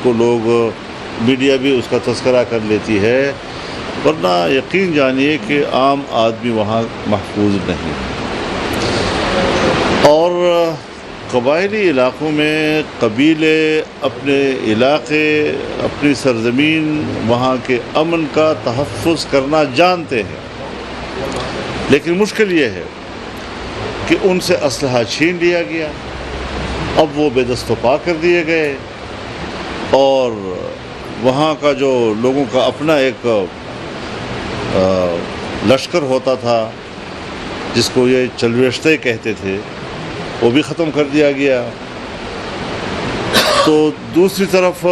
کو لوگ میڈیا بھی اس کا تذکرہ کر لیتی ہے، ورنہ یقین جانیے کہ عام آدمی وہاں محفوظ نہیں۔ اور قبائلی علاقوں میں قبیلے اپنے علاقے، اپنی سرزمین، وہاں کے امن کا تحفظ کرنا جانتے ہیں، لیکن مشکل یہ ہے کہ ان سے اسلحہ چھین لیا گیا، اب وہ بے دست و پا کر دیے گئے، اور وہاں کا جو لوگوں کا اپنا ایک لشکر ہوتا تھا جس کو یہ چلویشتے کہتے تھے، وہ بھی ختم کر دیا گیا۔ تو دوسری طرف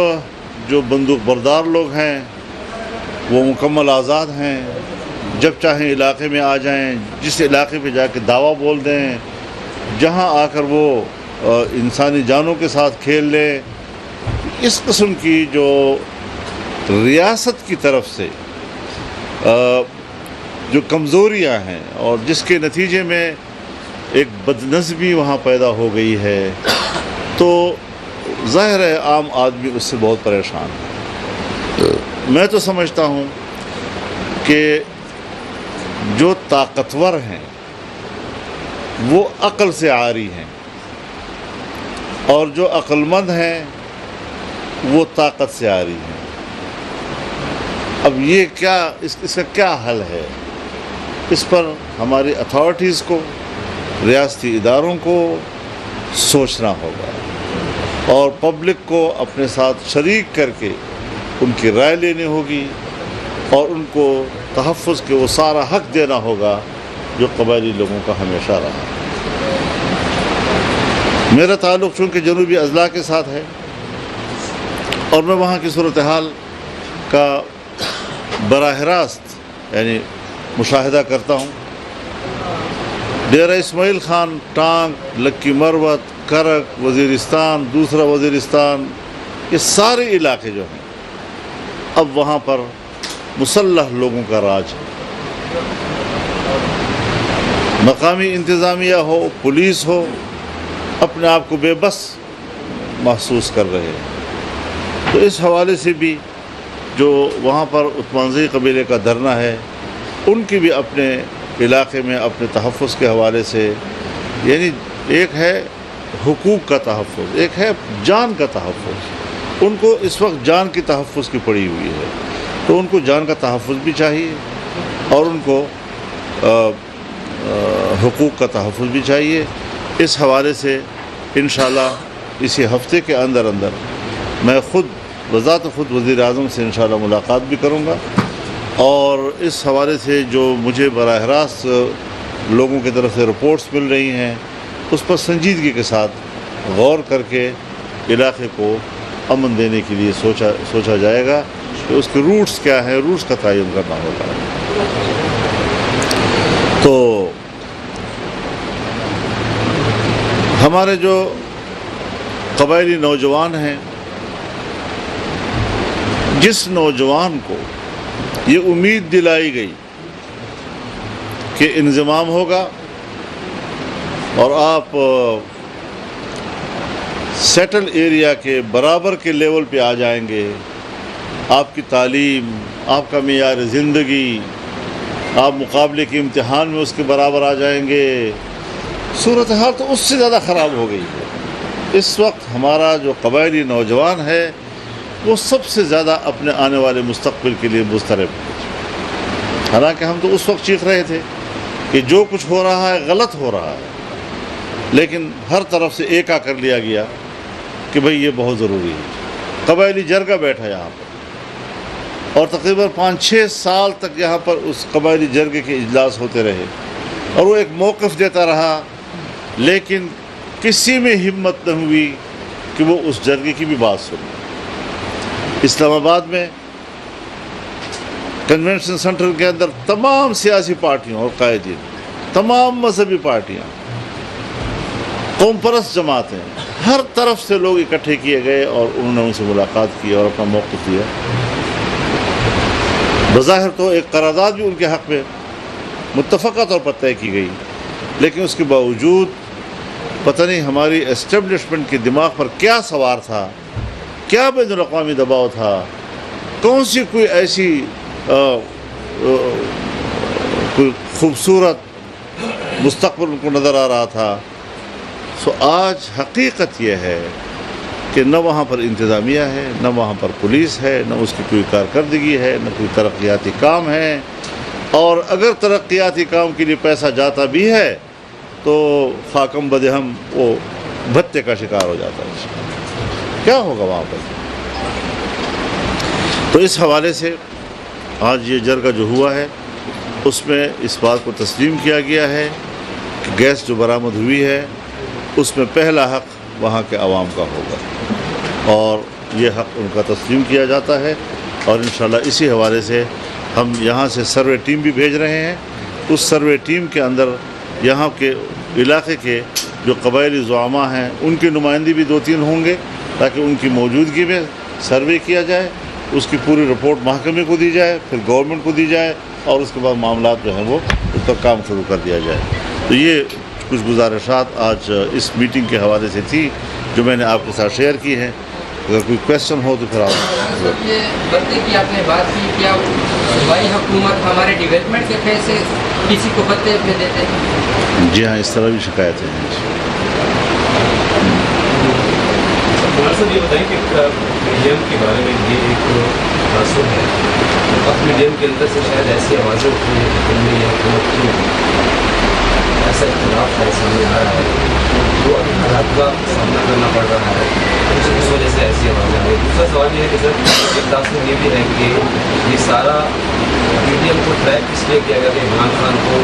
جو بندوق بردار لوگ ہیں وہ مکمل آزاد ہیں، جب چاہیں علاقے میں آ جائیں، جس علاقے پہ جا کے دعویٰ بول دیں، جہاں آ کر وہ انسانی جانوں کے ساتھ کھیل لیں۔ اس قسم کی جو ریاست کی طرف سے جو کمزوریاں ہیں اور جس کے نتیجے میں ایک بدنظمی وہاں پیدا ہو گئی ہے، تو ظاہر ہے عام آدمی اس سے بہت پریشان ہے۔ میں تو سمجھتا ہوں کہ جو طاقتور ہیں وہ عقل سے عاری ہیں، اور جو عقل مند ہیں وہ طاقت سے عاری ہیں۔ اب یہ کیا اس کا کیا حل ہے؟ اس پر ہماری اتھارٹیز کو، ریاستی اداروں کو سوچنا ہوگا، اور پبلک کو اپنے ساتھ شریک کر کے ان کی رائے لینی ہوگی، اور ان کو تحفظ کے وہ سارا حق دینا ہوگا جو قبائلی لوگوں کا ہمیشہ رہا۔ میرا تعلق چونکہ جنوبی اضلاع کے ساتھ ہے، اور میں وہاں کی صورتحال کا براہ راست یعنی مشاہدہ کرتا ہوں۔ ڈیرہ اسماعیل خان، ٹانک، لکی مروت، کرک، وزیرستان، دوسرا وزیرستان، یہ سارے علاقے جو ہیں اب وہاں پر مسلح لوگوں کا راج ہے۔ مقامی انتظامیہ ہو، پولیس ہو، اپنے آپ کو بے بس محسوس کر رہے ہیں۔ تو اس حوالے سے بھی جو وہاں پر عثمانزئی قبیلے کا دھرنا ہے، ان کی بھی اپنے علاقے میں اپنے تحفظ کے حوالے سے، یعنی ایک ہے حقوق کا تحفظ، ایک ہے جان کا تحفظ۔ ان کو اس وقت جان کی تحفظ کی پڑی ہوئی ہے، تو ان کو جان کا تحفظ بھی چاہیے، اور ان کو حقوق کا تحفظ بھی چاہیے۔ اس حوالے سے انشاءاللہ اسی ہفتے کے اندر میں خود بذات خود وزیر اعظم سے انشاءاللہ ملاقات بھی کروں گا، اور اس حوالے سے جو مجھے براہ راست لوگوں کی طرف سے رپورٹس مل رہی ہیں، اس پر سنجیدگی کے ساتھ غور کر کے علاقے کو امن دینے کے لیے سوچا جائے گا کہ اس کے روٹس کیا ہیں، روٹس کا تعین کرنا ہوگا۔ تو ہمارے جو قبائلی نوجوان ہیں، جس نوجوان کو یہ امید دلائی گئی کہ انضمام ہوگا اور آپ سیٹل ایریا کے برابر کے لیول پہ آ جائیں گے، آپ کی تعلیم، آپ کا معیار زندگی، آپ مقابلے کے امتحان میں اس کے برابر آ جائیں گے، صورتحال تو اس سے زیادہ خراب ہو گئی ہے۔ اس وقت ہمارا جو قبائلی نوجوان ہے وہ سب سے زیادہ اپنے آنے والے مستقبل کے لیے مضطرب ہے۔ حالانکہ ہم تو اس وقت چیخ رہے تھے کہ جو کچھ ہو رہا ہے غلط ہو رہا ہے، لیکن ہر طرف سے ایکا کر لیا گیا کہ بھئی یہ بہت ضروری ہے۔ قبائلی جرگہ بیٹھا یہاں پر، اور تقریباً 5-6 سال تک یہاں پر اس قبائلی جرگے کے اجلاس ہوتے رہے، اور وہ ایک موقف دیتا رہا، لیکن کسی میں ہمت نہ ہوئی کہ وہ اس جرگے کی بھی بات سنے۔ اسلام آباد میں کنونشن سینٹر کے اندر تمام سیاسی پارٹیوں اور قائدین، تمام مذہبی پارٹیاں، قوم پرست جماعتیں، ہر طرف سے لوگ اکٹھے کیے گئے، اور انہوں نے ان سے ملاقات کی اور اپنا موقف دیا۔ بظاہر تو ایک قرارداد بھی ان کے حق میں متفقہ طور پر طے کی گئی، لیکن اس کے باوجود پتہ نہیں ہماری اسٹیبلشمنٹ کے دماغ پر کیا سوار تھا کیا بین الاقوامی دباؤ تھا، کون سی کوئی ایسی کوئی خوبصورت مستقبل ان کو نظر آ رہا تھا. سو آج حقیقت یہ ہے کہ نہ وہاں پر انتظامیہ ہے، نہ وہاں پر پولیس ہے، نہ اس کی کوئی کارکردگی ہے، نہ کوئی ترقیاتی کام ہے. اور اگر ترقیاتی کام کے لیے پیسہ جاتا بھی ہے تو خاکم بدہم وہ بھتے کا شکار ہو جاتا ہے. کیا ہوگا وہاں پر؟ تو اس حوالے سے آج یہ جرگہ جو ہوا ہے اس میں اس بات کو تسلیم کیا گیا ہے کہ گیس جو برآمد ہوئی ہے اس میں پہلا حق وہاں کے عوام کا ہوگا، اور یہ حق ان کا تسلیم کیا جاتا ہے. اور انشاءاللہ اسی حوالے سے ہم یہاں سے سروے ٹیم بھی بھیج رہے ہیں. اس سروے ٹیم کے اندر یہاں کے علاقے کے جو قبائلی زعماء ہیں ان کی نمائندی بھی 2-3 ہوں گے، تاکہ ان کی موجودگی میں سروے کیا جائے، اس کی پوری رپورٹ محکمے کو دی جائے، پھر گورنمنٹ کو دی جائے، اور اس کے بعد معاملات جو ہیں وہ اس پر کام شروع کر دیا جائے. تو یہ کچھ گزارشات آج اس میٹنگ کے حوالے سے تھی جو میں نے آپ کے ساتھ شیئر کی ہیں. اگر کوئی کویسچن ہو تو پھر آپ یہ بتے کی آپ نے بات کی، کیا صوبائی حکومت ہمارے ڈیولپمنٹ کے پیسے کسی کو بتے پہ دیتے ہیں؟ جی ہاں، اس طرح بھی شکایتیں ہیں. صاحب یہ بتائیں کہ میڈیم کے بارے میں یہ ایک تاثر ہے، اب میڈیم کے اندر سے شاید ایسی آوازیں اٹھ رہی ہیں کہ دن میں یہ حکومت کیوں ایسا اختلاف ہے سامنے آ رہا ہے، جو ابھی حالات کا سامنا کرنا پڑ رہا ہے، اس وجہ سے ایسی آوازیں آ رہی ہیں. دوسرا سوال یہ ہے کہ سر ایک تاثر یہ بھی ہے کہ یہ سارا میڈیم کو ٹریک اس لیے کیا گیا کہ عمران خان کو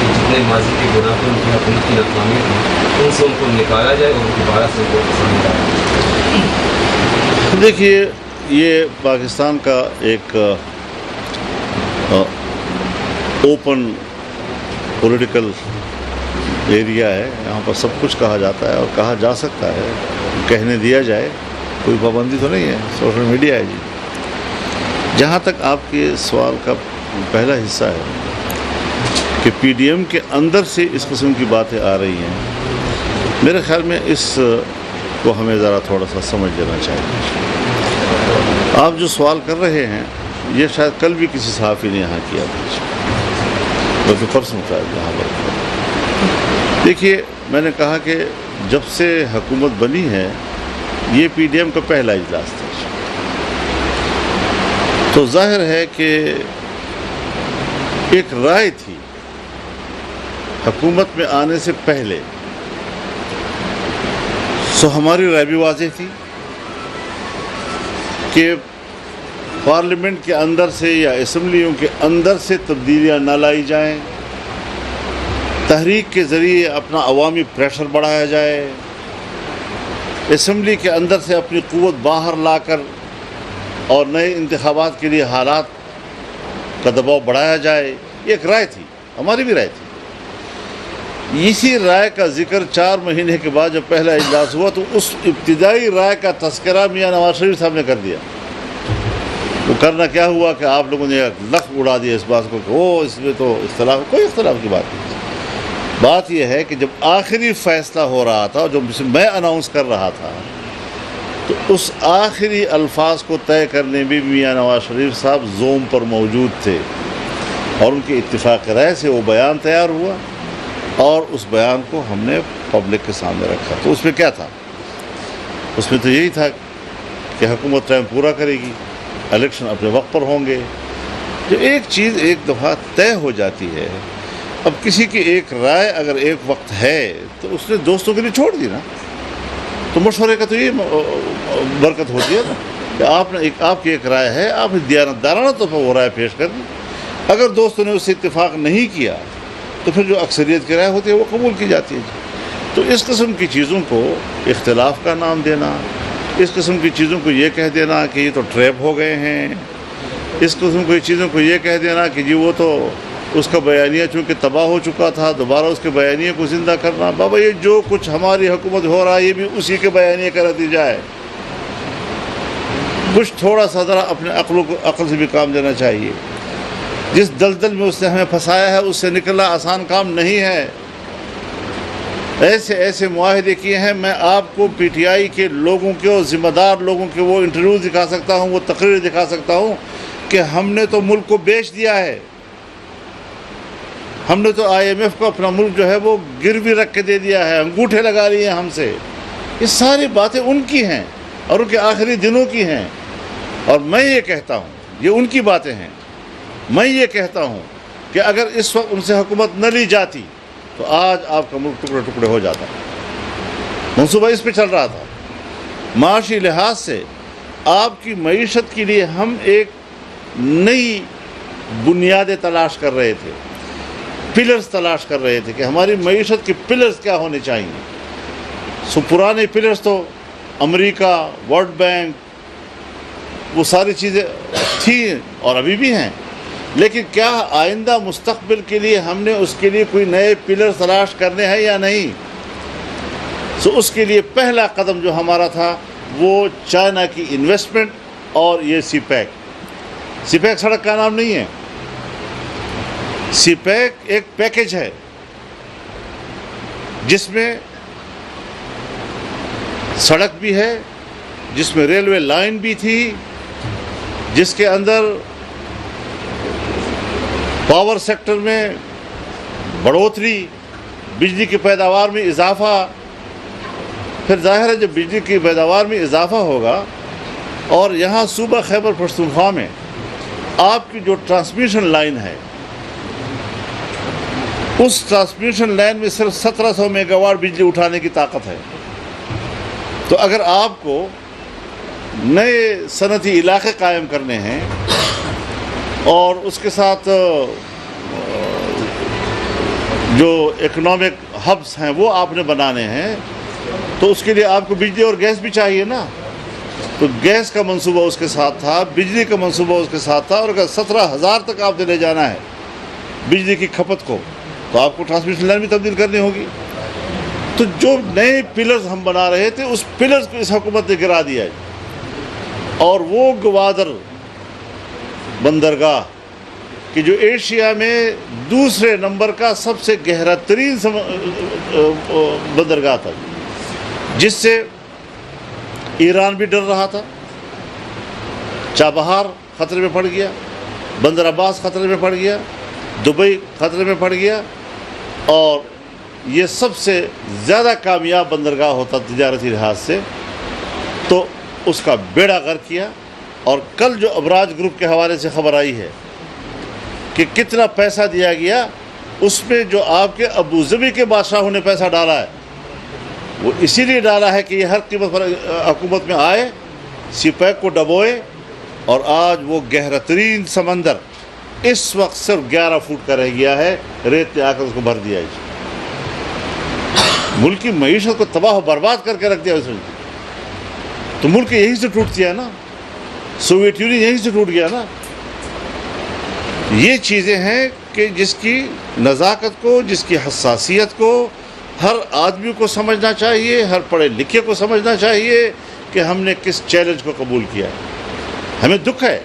جتنے ماضی کے گناہ پہ ان کی حکومت کی ناکامی تھی ان سے ان کو نکالا جائے اور دوبارہ سے ان کو پسند آئے. دیکھیے، یہ پاکستان کا ایک اوپن پولیٹیکل ایریا ہے. یہاں پر سب کچھ کہا جاتا ہے اور کہا جا سکتا ہے، کہنے دیا جائے، کوئی پابندی تو نہیں ہے. سوشل میڈیا ہے جی. جہاں تک آپ کے سوال کا پہلا حصہ ہے کہ پی ڈی ایم کے اندر سے اس قسم کی باتیں آ رہی ہیں، میرے خیال میں اس کو ہمیں ذرا تھوڑا سا سمجھ لینا چاہیے. آپ جو سوال کر رہے ہیں یہ شاید کل بھی کسی صحافی نے یہاں کیا تھا، بلکہ پرسوں شاید یہاں پر. دیکھیے، میں نے کہا کہ جب سے حکومت بنی ہے یہ پی ڈی ایم کا پہلا اجلاس تھا، تو ظاہر ہے کہ ایک رائے تھی حکومت میں آنے سے پہلے. سو ہماری رائے بھی واضح تھی کہ پارلیمنٹ کے اندر سے یا اسمبلیوں کے اندر سے تبدیلیاں نہ لائی جائیں، تحریک کے ذریعے اپنا عوامی پریشر بڑھایا جائے، اسمبلی کے اندر سے اپنی قوت باہر لا کر اور نئے انتخابات کے لیے حالات کا دباؤ بڑھایا جائے. یہ ایک رائے تھی، ہماری بھی رائے تھی. اسی رائے کا ذکر 4 مہینے کے بعد جب پہلا اجلاس ہوا تو اس ابتدائی رائے کا تذکرہ میاں نواز شریف صاحب نے کر دیا. وہ کرنا کیا ہوا کہ آپ لوگوں نے لخ اڑا دیا اس بات کو کہ وہ اس میں تو اختلاف، کوئی اختلاف کی بات نہیں. بات یہ ہے کہ جب آخری فیصلہ ہو رہا تھا، جو میں اناؤنس کر رہا تھا، تو اس آخری الفاظ کو طے کرنے بھی میاں نواز شریف صاحب زوم پر موجود تھے، اور ان کی اتفاق رائے سے وہ بیان تیار ہوا اور اس بیان کو ہم نے پبلک کے سامنے رکھا. تو اس میں کیا تھا؟ اس میں تو یہی تھا کہ حکومت ٹائم پورا کرے گی، الیکشن اپنے وقت پر ہوں گے. جو ایک چیز ایک دفعہ طے ہو جاتی ہے، اب کسی کی ایک رائے اگر ایک وقت ہے تو اس نے دوستوں کے لیے چھوڑ دی نا. تو مشورے کا تو یہ برکت ہوتی ہے نا کہ آپ کی ایک رائے ہے، آپ نے دیانتدارانہ طور پر وہ رائے پیش کر دی. اگر دوستوں نے اس سے اتفاق نہیں کیا تو پھر جو اکثریت کی رائے ہوتی ہے وہ قبول کی جاتی ہے. تو اس قسم کی چیزوں کو اختلاف کا نام دینا، اس قسم کی چیزوں کو یہ کہہ دینا کہ یہ تو ٹریپ ہو گئے ہیں، اس قسم کی چیزوں کو یہ کہہ دینا کہ جی وہ تو اس کا بیانیہ چونکہ تباہ ہو چکا تھا، دوبارہ اس کے بیانیے کو زندہ کرنا. بابا یہ جو کچھ ہماری حکومت ہو رہا ہے یہ بھی اسی کے بیانیے کا نتیجہ ہے. کچھ تھوڑا سا ذرا اپنے عقل سے بھی کام لینا چاہیے. جس دلدل میں اس نے ہمیں پھنسایا ہے اس سے نکلنا آسان کام نہیں ہے. ایسے ایسے معاہدے کیے ہیں. میں آپ کو پی ٹی آئی کے لوگوں کے اور ذمہ دار لوگوں کے وہ انٹرویو دکھا سکتا ہوں, وہ تقریر دکھا سکتا ہوں کہ ہم نے تو ملک کو بیچ دیا ہے. ہم نے تو آئی ایم ایف کو اپنا ملک جو ہے وہ گروی رکھ کے دے دیا ہے, انگوٹھے لگا لیے ہم سے. یہ ساری باتیں ان کی ہیں اور ان کے آخری دنوں کی ہیں. اور میں یہ کہتا ہوں, یہ ان کی باتیں ہیں, میں یہ کہتا ہوں کہ اگر اس وقت ان سے حکومت نہ لی جاتی تو آج آپ کا ملک ٹکڑے ٹکڑے ہو جاتا. منصوبہ اس پہ چل رہا تھا. معاشی لحاظ سے آپ کی معیشت کے لیے ہم ایک نئی بنیادیں تلاش کر رہے تھے, پلرز تلاش کر رہے تھے کہ ہماری معیشت کے پلرز کیا ہونے چاہیے. پرانے پلرز تو امریکہ, ورلڈ بینک, وہ ساری چیزیں تھیں اور ابھی بھی ہیں, لیکن کیا آئندہ مستقبل کے لیے ہم نے اس کے لیے کوئی نئے پلر تلاش کرنے ہیں یا نہیں؟ اس کے لیے پہلا قدم جو ہمارا تھا وہ چائنا کی انویسٹمنٹ اور یہ سی پیک. سی پیک سڑک کا نام نہیں ہے, سی پیک ایک پیکج ہے جس میں سڑک بھی ہے, جس میں ریلوے لائن بھی تھی, جس کے اندر پاور سیکٹر میں بڑھوتری, بجلی کی پیداوار میں اضافہ. پھر ظاہر ہے جب بجلی کی پیداوار میں اضافہ ہوگا اور یہاں صوبہ خیبر پختونخوا میں آپ کی جو ٹرانسمیشن لائن ہے, اس ٹرانسمیشن لائن میں صرف 1700 میگا واٹ بجلی اٹھانے کی طاقت ہے. تو اگر آپ کو نئے صنعتی علاقے قائم کرنے ہیں اور اس کے ساتھ جو اکنامک ہبس ہیں وہ آپ نے بنانے ہیں, تو اس کے لیے آپ کو بجلی اور گیس بھی چاہیے نا. تو گیس کا منصوبہ اس کے ساتھ تھا, بجلی کا منصوبہ اس کے ساتھ تھا, اور اگر 17,000 تک آپ نے لے جانا ہے بجلی کی کھپت کو تو آپ کو ٹرانسمیشن لائن بھی تبدیل کرنی ہوگی. تو جو نئے پلرز ہم بنا رہے تھے اس پلرز کو اس حکومت نے گرا دیا ہے. اور وہ گوادر بندرگاہ کہ جو ایشیا میں دوسرے نمبر کا سب سے گہرا ترین بندرگاہ تھا, جس سے ایران بھی ڈر رہا تھا, چابہار خطرے میں پڑ گیا, بندر عباس خطرے میں پڑ گیا, دبئی خطرے میں پڑ گیا, اور یہ سب سے زیادہ کامیاب بندرگاہ ہوتا تجارتی لحاظ سے, تو اس کا بیڑا غرق کیا. اور کل جو ابراج گروپ کے حوالے سے خبر آئی ہے کہ کتنا پیسہ دیا گیا, اس میں جو آپ کے ابوظبی کے بادشاہوں نے پیسہ ڈالا ہے وہ اسی لیے ڈالا ہے کہ یہ ہر قیمت پر حکومت میں آئے, سی پیک کو ڈبوئے, اور آج وہ گہرا ترین سمندر اس وقت صرف 11 فٹ کا رہ گیا ہے, ریت نے آ کر اس کو بھر دیا ہے. ملک کی معیشت کو تباہ و برباد کر کے رکھ دیا اس نے. تو ملک یہیں سے ٹوٹتی ہے نا, سوویت یونین یہیں سے ٹوٹ گیا نا. یہ چیزیں ہیں کہ جس کی نزاکت کو, جس کی حساسیت کو ہر آدمی کو سمجھنا چاہیے, ہر پڑھے لکھے کو سمجھنا چاہیے کہ ہم نے کس چیلنج کو قبول کیا ہے. ہمیں دکھ ہے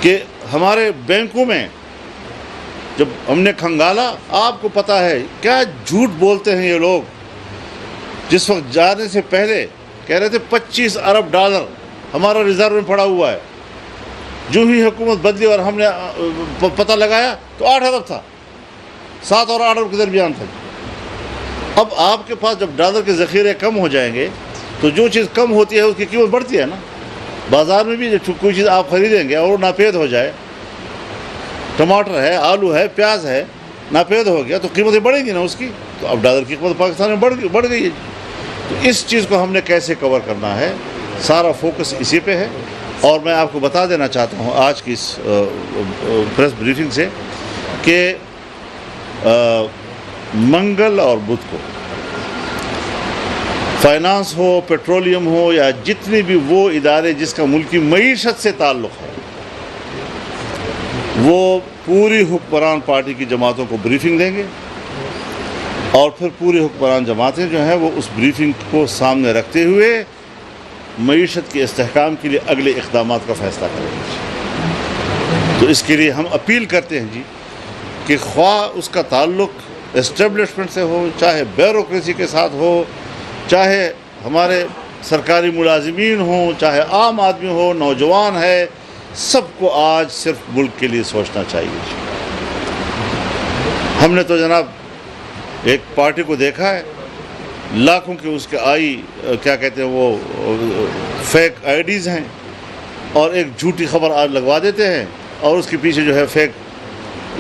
کہ ہمارے بینکوں میں جب ہم نے کھنگالا, آپ کو پتہ ہے کیا جھوٹ بولتے ہیں یہ لوگ. جس وقت جانے سے پہلے کہہ رہے تھے 25 ارب ڈالر ہمارا ریزرو میں پڑا ہوا ہے, جو ہی حکومت بدلی اور ہم نے پتہ لگایا تو 8 ارب تھا, 7 اور 8 ارب کے درمیان تھا. اب آپ کے پاس جب ڈالر کے ذخیرے کم ہو جائیں گے تو جو چیز کم ہوتی ہے اس کی قیمت بڑھتی ہے نا. بازار میں بھی جب کوئی چیز آپ خریدیں گے اور وہ ناپید ہو جائے, ٹماٹر ہے, آلو ہے, پیاز ہے, ناپید ہو گیا تو قیمتیں بڑھیں گی نا اس کی. تو اب ڈالر کی قیمت پاکستان میں بڑھ گئی ہے. تو اس چیز کو ہم نے کیسے کور کرنا ہے, سارا فوکس اسی پہ ہے. اور میں آپ کو بتا دینا چاہتا ہوں آج کی اس پریس بریفنگ سے کہ منگل اور بدھ کو فائنانس ہو, پیٹرولیم ہو, یا جتنے بھی وہ ادارے جس کا ملکی معیشت سے تعلق ہے, وہ پوری حکمران پارٹی کی جماعتوں کو بریفنگ دیں گے, اور پھر پوری حکمران جماعتیں جو ہیں وہ اس بریفنگ کو سامنے رکھتے ہوئے معیشت کے استحکام کے لیے اگلے اقدامات کا فیصلہ کریں گے. تو اس کے لیے ہم اپیل کرتے ہیں جی کہ خواہ اس کا تعلق اسٹیبلشمنٹ سے ہو، چاہے بیوروکریسی کے ساتھ ہو، چاہے ہمارے سرکاری ملازمین ہوں، چاہے عام آدمی ہو، نوجوان ہے، سب کو آج صرف ملک کے لیے سوچنا چاہیے۔ ہم نے تو جناب ایک پارٹی کو دیکھا ہے، لاکھوں کی اس کے کیا کہتے ہیں وہ فیک آئی ڈیز ہیں، اور ایک جھوٹی خبر آج لگوا دیتے ہیں اور اس کے پیچھے جو ہے فیک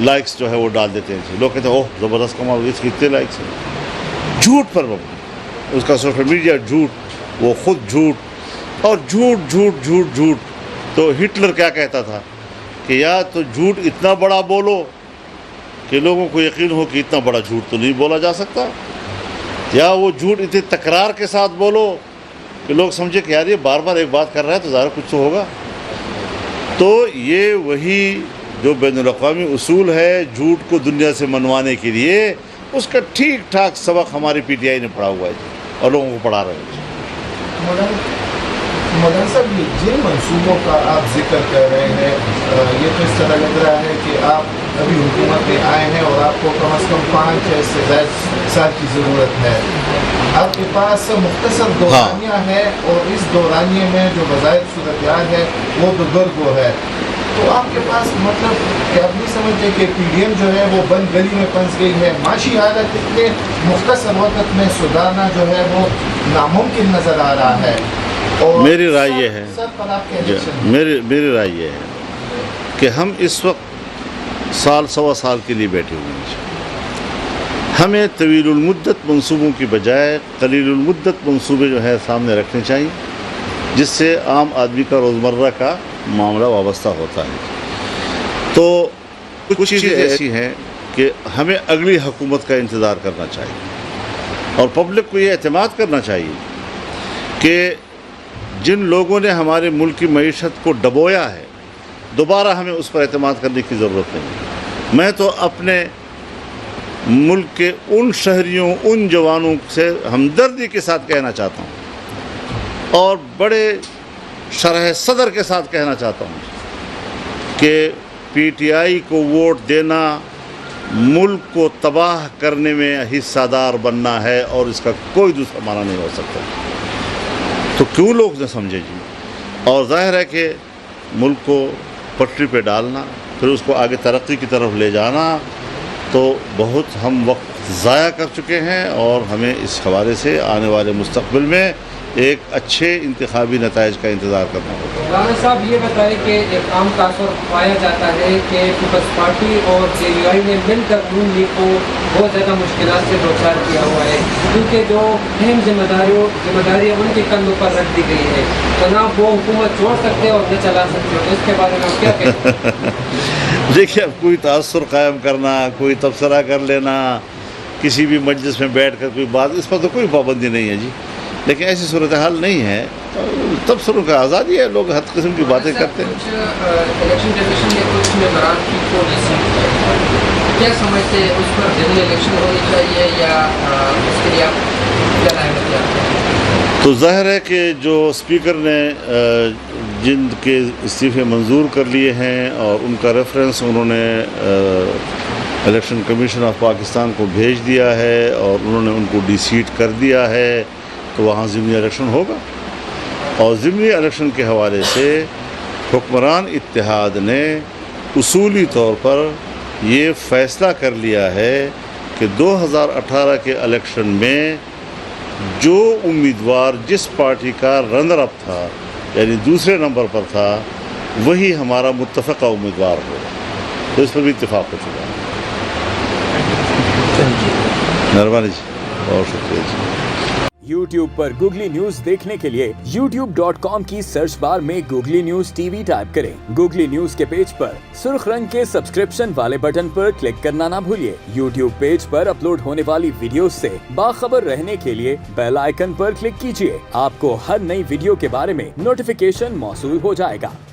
لائکس جو ہے وہ ڈال دیتے ہیں۔ لوگ کہتے ہیں اوہ زبردست کمال، اس کے اتنے لائکس ہیں۔ جھوٹ پر اس کا سوشل میڈیا جھوٹ، وہ خود جھوٹ، اور جھوٹ جھوٹ جھوٹ جھوٹ۔ تو ہٹلر کیا کہتا تھا کہ یا تو جھوٹ اتنا بڑا بولو کہ لوگوں کو یقین ہو کہ اتنا بڑا جھوٹ تو نہیں بولا جا سکتا، یا وہ جھوٹ اتنے تکرار کے ساتھ بولو کہ لوگ سمجھے کہ یار یہ بار بار ایک بات کر رہا ہے تو ظاہر کچھ تو ہوگا۔ تو یہ وہی جو بین الاقوامی اصول ہے جھوٹ کو دنیا سے منوانے کے لیے، اس کا ٹھیک ٹھاک سبق ہماری پی ٹی آئی نے پڑھا ہوا ہے اور لوگوں کو پڑھا رہے ہیں۔ مولانا صاحب، یہ جن منصوبوں کا آپ ذکر کر رہے ہیں، یہ تو اس طرح لگ رہا ہے کہ آپ ابھی حکومت میں آئے ہیں اور آپ کو کم از کم 5 سے زائد سال کی ضرورت ہے۔ آپ کے پاس مختصر دورانیہ ہے، اور اس دورانیے میں جو بظاہر صورتحال ہے وہ بزرگوں ہے، تو آپ کے پاس مطلب کہ آپ نہیں سمجھتے کہ پی ڈی ایم جو ہے وہ بند گلی میں پھنس گئی ہے؟ معاشی حالت اتنے مختصر وقت میں سدھارنا جو ہے وہ ناممکن نظر آ رہا ہے۔ میری رائے یہ ہے میری رائے یہ ہے کہ ہم اس وقت سال سوا سال کے لیے بیٹھے ہوئے ہیں۔ ہمیں طویل المدت منصوبوں کی بجائے قلیل المدت منصوبے جو ہے سامنے رکھنے چاہیے، جس سے عام آدمی کا روزمرہ کا معاملہ وابستہ ہوتا ہے۔ تو کچھ چیزیں ایسی ہیں کہ ہمیں اگلی حکومت کا انتظار کرنا چاہیے، اور پبلک کو یہ اعتماد کرنا چاہیے کہ جن لوگوں نے ہمارے ملک کی معیشت کو ڈبویا ہے، دوبارہ ہمیں اس پر اعتماد کرنے کی ضرورت نہیں۔ میں تو اپنے ملک کے ان شہریوں، ان جوانوں سے ہمدردی کے ساتھ کہنا چاہتا ہوں، اور بڑے شرح صدر کے ساتھ کہنا چاہتا ہوں کہ پی ٹی آئی کو ووٹ دینا ملک کو تباہ کرنے میں حصہ دار بننا ہے، اور اس کا کوئی دوسرا معنی نہیں ہو سکتا۔ تو کیوں لوگ نہ سمجھے جی؟ اور ظاہر ہے کہ ملک کو پٹری پہ ڈالنا، پھر اس کو آگے ترقی کی طرف لے جانا، تو بہت ہم وقت ضائع کر چکے ہیں، اور ہمیں اس حوالے سے آنے والے مستقبل میں ایک اچھے انتخابی نتائج کا انتظار کرنا ہوگا۔ مولانا صاحب یہ بتائیں کہ ایک عام تاثر پایا جاتا ہے کہ پیپلز پارٹی اور جے یو آئی نے مل کر نون لیگ کو بہت زیادہ مشکلات سے دوچار کیا ہوا ہے، کیونکہ جو اہم ذمہ داریاں ان کے کندھوں پر رکھ دی گئی ہے، تو نہ وہ حکومت چھوڑ سکتے اور نہ چلا سکتے، تو اس کے بارے میں آپ کیا کہتے ہیں؟ دیکھیے، اب کوئی تاثر قائم کرنا، کوئی تبصرہ کر لینا، کسی بھی مجلس میں بیٹھ کر کوئی بات، اس پر تو کوئی پابندی نہیں ہے جی، لیکن ایسی صورتحال نہیں ہے، تبصروں کا آزادی ہے، لوگ ہر قسم کی باتیں کرتے ہیں۔ الیکشن کمیشن نے کچھ ممبران کی کو ریسیو کیا، کیا سمجھتے ہیں اس پر جنرل الیکشن ہونی چاہیے، یا اس کے لیے آپ کیا رائے رکھتے ہیں؟ تو ظاہر ہے کہ جو اسپیکر نے جن کے استعفے منظور کر لیے ہیں، اور ان کا ریفرنس انہوں نے الیکشن کمیشن آف پاکستان کو بھیج دیا ہے، اور انہوں نے ان کو ڈی سیٹ کر دیا ہے، تو وہاں ضمنی الیکشن ہوگا۔ اور ضمنی الیکشن کے حوالے سے حکمران اتحاد نے اصولی طور پر یہ فیصلہ کر لیا ہے کہ 2018 کے الیکشن میں جو امیدوار جس پارٹی کا رنر اپ تھا، یعنی دوسرے نمبر پر تھا، وہی ہمارا متفقہ امیدوار ہو، تو اس پر بھی اتفاق ہو چکا ہے۔ مہربانی جی، بہت شکریہ جی۔ YouTube پر گوگلی نیوز دیکھنے کے لیے youtube.com کی سرچ بار میں googly news T V type کریں۔ گوگلی نیوز کے پیج پر سرخ رنگ کے سبسکرپشن والے بٹن پر کلک کرنا نہ بھولیے۔ YouTube پیج پر اپلوڈ ہونے والی ویڈیوز سے باخبر رہنے کے لیے بیل آئیکن پر کلک کیجیے۔ آپ کو ہر نئی ویڈیو کے بارے میں نوٹیفیکیشن موصول ہو جائے گا۔